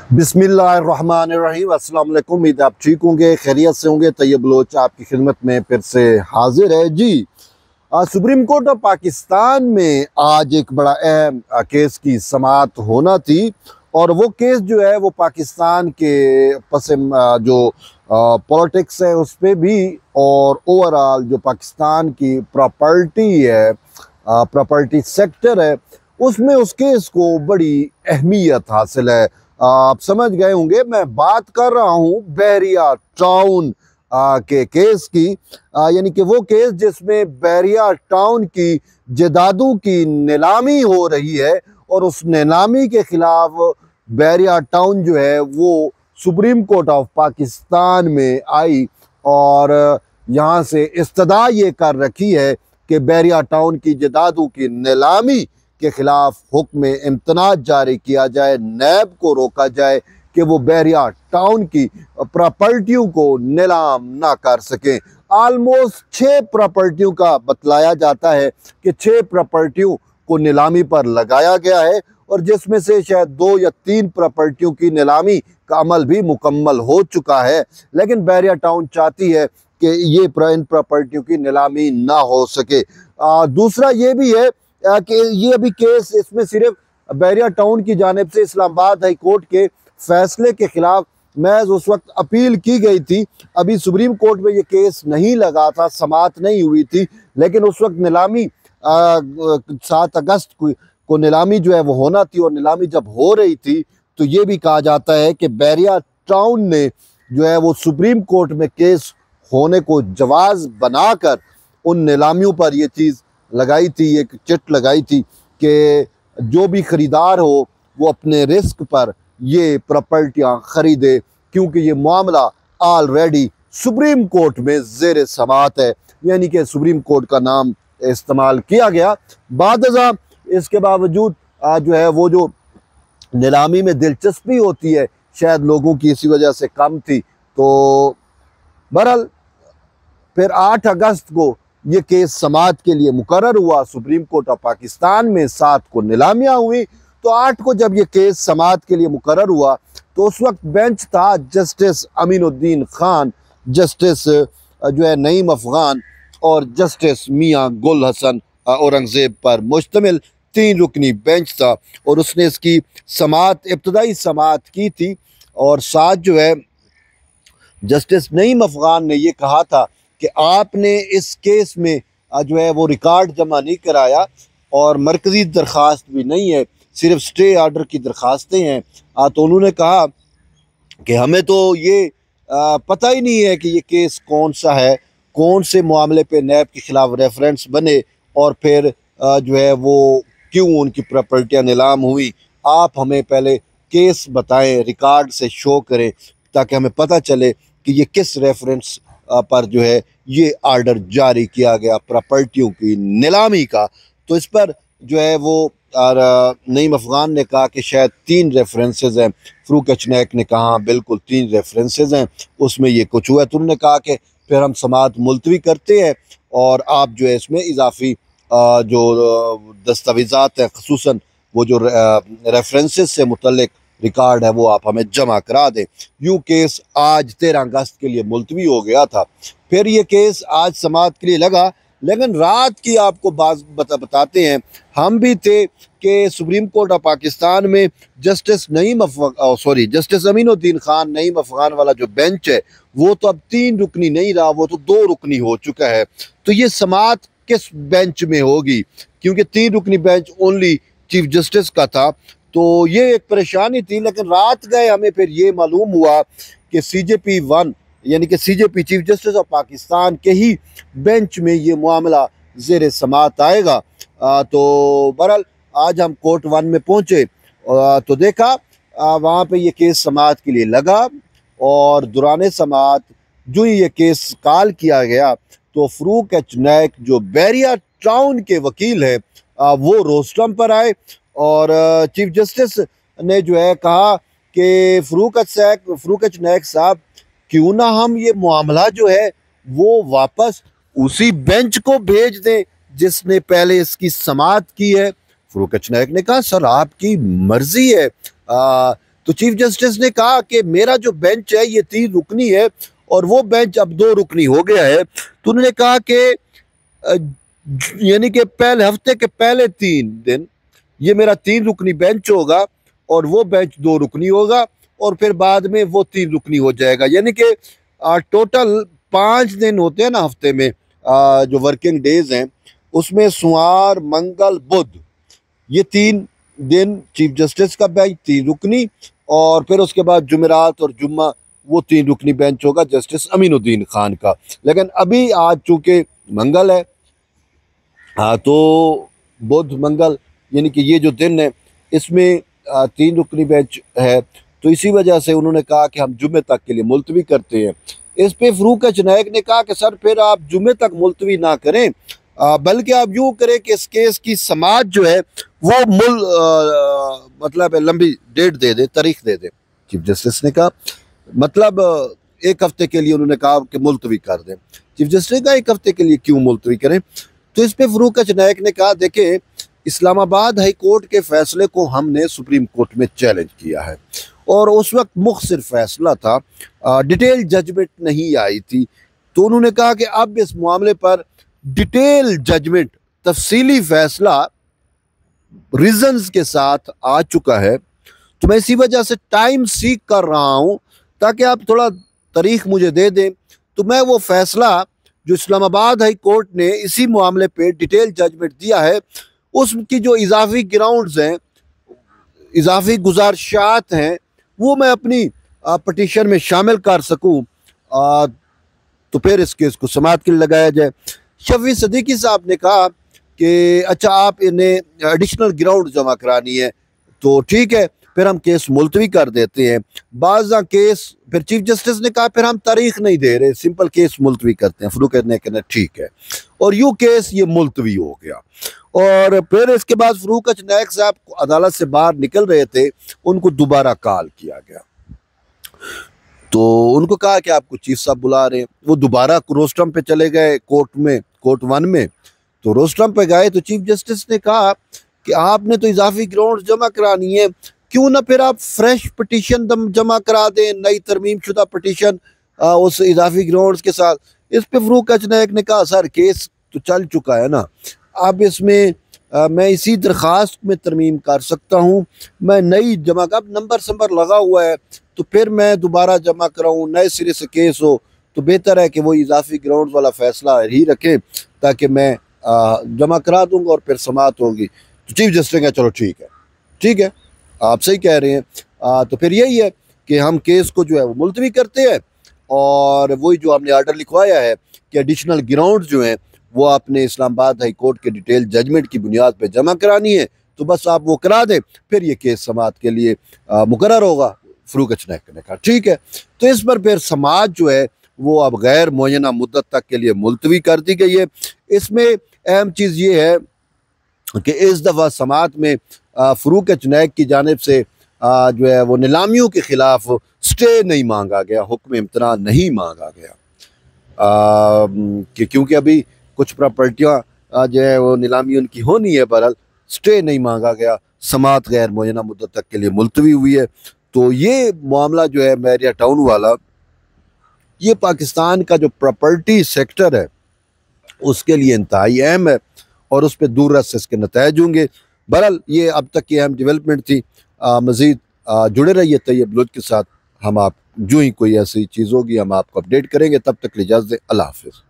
बिस्मिल्लाहिर्रहमानिर्रहीम। अस्सलाम वालेकुम। उम्मीद आप ठीक होंगे, खैरियत से होंगे। तैयब बलोच आपकी खिदमत में फिर से हाजिर है जी। सुप्रीम कोर्ट ऑफ पाकिस्तान में आज एक बड़ा अहम केस की समाअत होना थी और वो केस जो है वो पाकिस्तान के जो पॉलिटिक्स है उस पर भी और ओवरऑल जो पाकिस्तान की प्रॉपर्टी है, प्रॉपर्टी सेक्टर है, उसमें उस केस को बड़ी अहमियत हासिल है। आप समझ गए होंगे मैं बात कर रहा हूँ बहरिया टाउन के केस की, यानी कि वो केस जिसमें बहरिया टाउन की जायदादों की नीलामी हो रही है और उस नीलामी के खिलाफ बहरिया टाउन जो है वो सुप्रीम कोर्ट ऑफ पाकिस्तान में आई और यहाँ से इस्तदा ये कर रखी है कि बहरिया टाउन की जायदादों की नीलामी के खिलाफ हुक्म इम्तनाज जारी किया जाए, नैब को रोका जाए कि वो बहरिया टाउन की प्रॉपर्टियों को नीलाम ना कर सकें। ऑलमोस्ट 6 प्रॉपर्टियों का बतलाया जाता है कि 6 प्रॉपर्टियों को नीलामी पर लगाया गया है और जिसमें से शायद 2 या 3 प्रॉपर्टियों की नीलामी का अमल भी मुकम्मल हो चुका है, लेकिन बहरिया टाउन चाहती है कि ये इन प्रॉपर्टियों की नीलामी ना हो सके। दूसरा ये भी है कि ये अभी केस इसमें सिर्फ बहरिया टाउन की जानिब से इस्लामाबाद हाई कोर्ट के फैसले के खिलाफ महज उस वक्त अपील की गई थी। अभी सुप्रीम कोर्ट में ये केस नहीं लगा था, समाअत नहीं हुई थी, लेकिन उस वक्त नीलामी 7 अगस्त को नीलामी जो है वो होना थी और नीलामी जब हो रही थी तो ये भी कहा जाता है कि बहरिया टाउन ने जो है वो सुप्रीम कोर्ट में केस होने को जवाज़ बनाकर उन नीलामियों पर ये चीज़ लगाई थी, एक चिट लगाई थी कि जो भी ख़रीदार हो वो अपने रिस्क पर ये प्रॉपर्टियाँ ख़रीदे, क्योंकि ये मामला ऑलरेडी सुप्रीम कोर्ट में ज़ेर समाअत है। यानी कि सुप्रीम कोर्ट का नाम इस्तेमाल किया गया। बादज़ा इसके बावजूद जो है वो जो नीलामी में दिलचस्पी होती है शायद लोगों की इसी वजह से कम थी। तो बहरहाल फिर 8 अगस्त को ये केस समाअत के लिए मुकर्रर हुआ सुप्रीम कोर्ट ऑफ पाकिस्तान में। 7 को नीलामियाँ हुई तो 8 को जब ये केस समाअत के लिए मुकर्रर हुआ तो उस वक्त बेंच था जस्टिस अमीनुद्दीन खान, जस्टिस जो है नईम अफगान और जस्टिस मियाँ गुल हसन औरंगज़ेब पर मुश्तमिल 3 रुकनी बेंच था और उसने इसकी समाअत इब्तदाई समाअत की थी। और साथ जो है जस्टिस नईम अफगान ने ये कहा था कि आपने इस केस में जो है वो रिकॉर्ड जमा नहीं कराया और मरकज़ी दरख्वास्त भी नहीं है, सिर्फ स्टे आर्डर की दरख्वास्तें हैं। तो उन्होंने कहा कि हमें तो ये पता ही नहीं है कि ये केस कौन सा है, कौन से मामले पे नैब के ख़िलाफ़ रेफरेंस बने और फिर जो है वो क्यों उनकी प्रॉपर्टियाँ नीलाम हुई। आप हमें पहले केस बताएं, रिकॉर्ड से शो करें ताकि हमें पता चले कि ये किस रेफरेंस पर जो है ये आर्डर जारी किया गया प्रॉपर्टियों की नीलामी का। तो इस पर जो है वो नईम अफगान ने कहा कि शायद 3 रेफरेंसेस हैं। फ़रूक अचनैक ने कहा बिल्कुल 3 रेफरेंसेस हैं, उसमें ये कुछ हुआ। तो उन्होंने कहा कि फिर हम समाअत मुलतवी करते हैं और आप जो है इसमें इजाफी जो दस्तावेज़ात हैं, ख़ुसूसन वो जो रेफरेंसेस से मुतल्लिक रिकॉर्ड है वो आप हमें जमा करा दें। यूँ केस आज 13 अगस्त के लिए मुलतवी हो गया था। फिर ये केस आज समाअत के लिए लगा, लेकिन रात की आपको बात बताते हैं, हम भी थे कि सुप्रीम कोर्ट ऑफ पाकिस्तान में जस्टिस जस्टिस अमीनुद्दीन खान नईम अफगान वाला जो बेंच है वो तो अब 3 रुकनी नहीं रहा, वो तो 2 रुकनी हो चुका है। तो ये समाअत किस बेंच में होगी, क्योंकि 3 रुकनी बेंच ओनली चीफ जस्टिस का था। तो ये एक परेशानी थी, लेकिन रात गए हमें फिर ये मालूम हुआ कि CJP 1 यानी कि CJP chief justice of Pakistan के ही बेंच में ये मामला ज़ेर समाअत आएगा। तो बहरहाल आज हम कोर्ट 1 में पहुँचे तो देखा वहाँ पे ये केस समाअत के लिए लगा और दौरान समाअत जो ही ये केस कॉल किया गया तो फ़रूक अचनैक जो बहरिया टाउन के वकील है वो रोस्टम पर आए और चीफ जस्टिस ने जो है कहा कि फ़रूक अचनैक साहब क्यों ना हम ये मामला जो है वो वापस उसी बेंच को भेज दें जिसने पहले इसकी समाअत की है। फ़रूक अचनैक ने कहा सर आपकी मर्जी है। तो तो चीफ जस्टिस ने कहा कि मेरा जो बेंच है ये 3 रुकनी है और वो बेंच अब 2 रुकनी हो गया है। तो उन्होंने कहा कि यानी कि पहले हफ्ते के पहले 3 दिन ये मेरा 3 रुकनी बेंच होगा और वो बेंच 2 रुकनी होगा और फिर बाद में वो 3 रुकनी हो जाएगा। यानी कि टोटल 5 दिन होते हैं ना हफ्ते में, जो वर्किंग डेज हैं उसमें सोमवार, मंगल, बुध, ये 3 दिन चीफ जस्टिस का बेंच 3 रुकनी और फिर उसके बाद जुमेरात और जुम्मा वो 3 रुकनी बेंच होगा जस्टिस अमीनुद्दीन खान का। लेकिन अभी आज चूंकि मंगल है, हाँ, तो बुध मंगल यानी कि ये जो दिन है इसमें 3 रुकनी बेंच है, तो इसी वजह से उन्होंने कहा कि हम जुम्मे तक के लिए मुलतवी करते हैं। इस पे फरूक एच नायक ने कहा कि सर फिर आप जुम्मे तक मुलतवी ना करें, बल्कि आप यूँ करें कि इस केस की समाज जो है वो मतलब लंबी डेट दे दे, तारीख दे दे। चीफ जस्टिस ने कहा मतलब 1 हफ्ते के लिए उन्होंने कहा कि मुलतवी कर दें। चीफ जस्टिस ने कहा 1 हफ्ते के लिए क्यों मुलतवी करें? तो इस पे फरूक एच नायक ने कहा देखिए, इस्लामाबाद हाई कोर्ट के फैसले को हमने सुप्रीम कोर्ट में चैलेंज किया है और उस वक्त मुख्तसर फैसला था, डिटेल जजमेंट नहीं आई थी। तो उन्होंने कहा कि अब इस मामले पर डिटेल जजमेंट, तफसीली फैसला रीजंस के साथ आ चुका है, तो मैं इसी वजह से टाइम सीक कर रहा हूं ताकि आप थोड़ा तारीख मुझे दे दें। तो मैं वो फैसला जो इस्लामाबाद हाई कोर्ट ने इसी मामले पे डिटेल जजमेंट दिया है, उसकी जो इजाफी ग्राउंड्स हैं, इजाफी गुजारिशात हैं, वो मैं अपनी पटिशन में शामिल कर सकूं, तो फिर इस केस को समाअत के लिए लगाया जाए। शफी सदीकी साहब ने कहा कि अच्छा आप इन्हें एडिशनल ग्राउंड जमा करानी है तो ठीक है, फिर हम केस मुलतवी कर देते हैं। बाज़ा केस फिर चीफ जस्टिस ने कहा फिर हम तारीख नहीं दे रहे, सिंपल केस मुलतवी करते हैं। फरूक ने कहना ठीक है, और यूँ केस ये मुलतवी हो गया। और फिर इसके बाद फरूक एच नायक साहब अदालत से बाहर निकल रहे थे, उनको दोबारा कॉल किया गया, तो उनको कहा कि आपको चीफ साहब बुला रहे हैं। वो दोबारा रोस्टरम पे चले गए कोर्ट में, कोर्ट 1 में। तो रोस्टरम पे गए तो चीफ जस्टिस ने कहा कि आपने तो इजाफी ग्राउंड जमा करानी है, क्यों ना फिर आप फ्रेश पटिशन जमा करा दें, नई तरमीम शुदा पटिशन उस इजाफी ग्राउंड्स के साथ। इस पे फरूक एच नायक ने कहा सर केस तो चल चुका है ना, अब इसमें मैं इसी दरख्वास्त में तरमीम कर सकता हूँ, मैं नई जमा का नंबर संबर लगा हुआ है तो फिर मैं दोबारा जमा कराऊँ, नए सिरे से केस हो, तो बेहतर है कि वो इजाफी ग्राउंड वाला फैसला ही रखें ताकि मैं जमा करा दूँगा और फिर समाअत होगी। तो चीफ जस्टिस ने चलो ठीक है, ठीक है, आप सही कह रहे हैं। तो फिर यही है कि हम केस को जो है वो मुलतवी करते हैं और वही जो हमने आर्डर लिखवाया है कि एडिशनल ग्राउंड जो हैं वो आपने इस्लामाबाद हाई कोर्ट के डिटेल जजमेंट की बुनियाद पे जमा करानी है, तो बस आप वो करा दें, फिर ये केस समाअत के लिए मुकर्रर होगा। फरूक एच नायक ने कहा ठीक है। तो इस पर फिर समाअत जो है वो अब गैर मुअय्यना मुद्दत तक के लिए मुलतवी कर दी गई है। इसमें अहम चीज़ ये है कि इस दफ़ा समाअत में फरूक एच नायक की जानिब से जो है वो नीलामियों के ख़िलाफ़ स्टे नहीं मांगा गया, हुक्म इम्तना नहीं मांगा गया, कि क्योंकि अभी कुछ प्रॉपर्टियाँ जो है वो नीलामी उनकी होनी है, बहरहाल स्टे नहीं मांगा गया, समाअत गैर मुअय्यना मुद्दत तक के लिए मुलतवी हुई है। तो ये मामला जो है बैरिया टाउन वाला, ये पाकिस्तान का जो प्रॉपर्टी सेक्टर है उसके लिए इंतहाई अहम है और उस पर दूर रस से इसके नतायज होंगे। बहरहाल ये अब तक की अहम डेवलपमेंट थी। मज़ीद जुड़े रहिए तैयब लुत्फ़ के साथ, हम आप जो ही कोई ऐसी चीज़ होगी हम आपको अपडेट करेंगे। तब तक इजाज़त दें, अल्लाह हाफ़िज़।